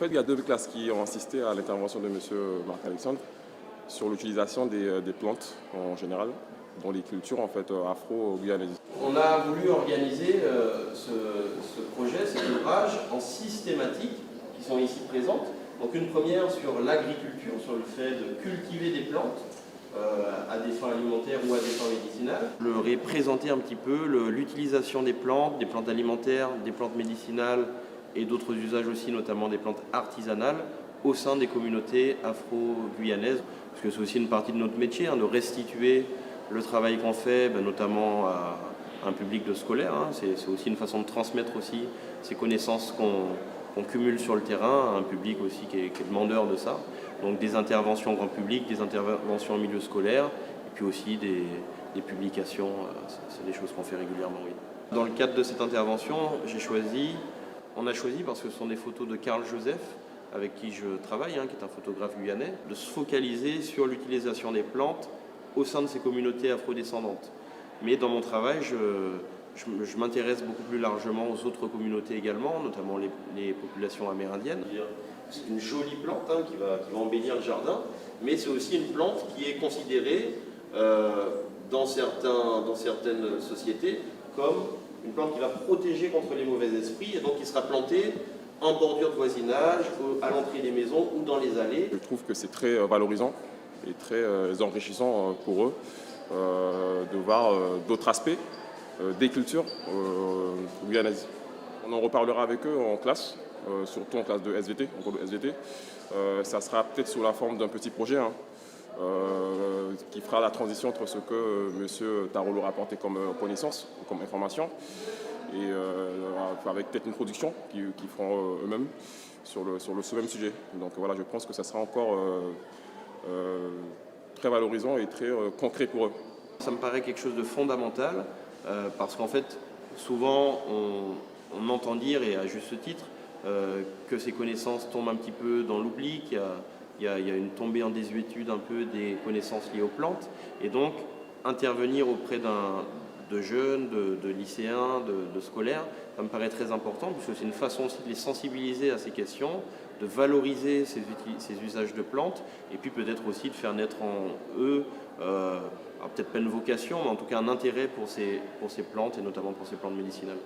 fait, il y a deux classes qui ont assisté à l'intervention de M. Marc-Alexandre sur l'utilisation des plantes en général dans les cultures en fait, afro-guyanaises. On a voulu organiser ce projet, cet ouvrage, en 6 thématiques qui sont ici présentes. Donc une première sur l'agriculture, sur le fait de cultiver des plantes à des fins alimentaires ou à des fins médicinales. Je leur ai présenté un petit peu l'utilisation des plantes alimentaires, des plantes médicinales et d'autres usages aussi, notamment des plantes artisanales, au sein des communautés afro-guyanaises. Parce que c'est aussi une partie de notre métier, de restituer le travail qu'on fait, notamment à un public de scolaires. C'est aussi une façon de transmettre aussi ces connaissances qu'on cumule sur le terrain à un public aussi qui est demandeur de ça. Donc des interventions grand public, des interventions en milieu scolaire, et puis aussi des publications, c'est des choses qu'on fait régulièrement, oui. Dans le cadre de cette intervention, on a choisi, parce que ce sont des photos de Karl Joseph, avec qui je travaille, qui est un photographe guyanais, de se focaliser sur l'utilisation des plantes au sein de ces communautés afrodescendantes. Mais dans mon travail, je m'intéresse beaucoup plus largement aux autres communautés également, notamment les populations amérindiennes. C'est une jolie plante qui va embellir le jardin, mais c'est aussi une plante qui est considérée dans certaines sociétés comme une plante qui va protéger contre les mauvais esprits, et donc qui sera plantée en bordure de voisinage, à l'entrée des maisons ou dans les allées. Je trouve que c'est très valorisant et très enrichissant pour eux de voir d'autres aspects des cultures guyanaises. On en reparlera avec eux en classe, surtout en classe de SVT, en cours de SVT. Ça sera peut-être sous la forme d'un petit projet qui fera la transition entre ce que M. Tarot leur a apporté comme connaissance, comme information, et avec peut-être une production qu'ils feront eux-mêmes sur ce même sujet. Donc voilà, je pense que ça sera encore très valorisant et très concret pour eux. Ça me paraît quelque chose de fondamental parce qu'en fait, souvent on entend dire, et à juste titre, que ces connaissances tombent un petit peu dans l'oubli, qu'il y a une tombée en désuétude un peu des connaissances liées aux plantes, et donc intervenir auprès de jeunes, de lycéens, de scolaires, ça me paraît très important, puisque c'est une façon aussi de les sensibiliser à ces questions, de valoriser ces usages de plantes, et puis peut-être aussi de faire naître en eux, peut-être pas une vocation, mais en tout cas un intérêt pour ces plantes, et notamment pour ces plantes médicinales.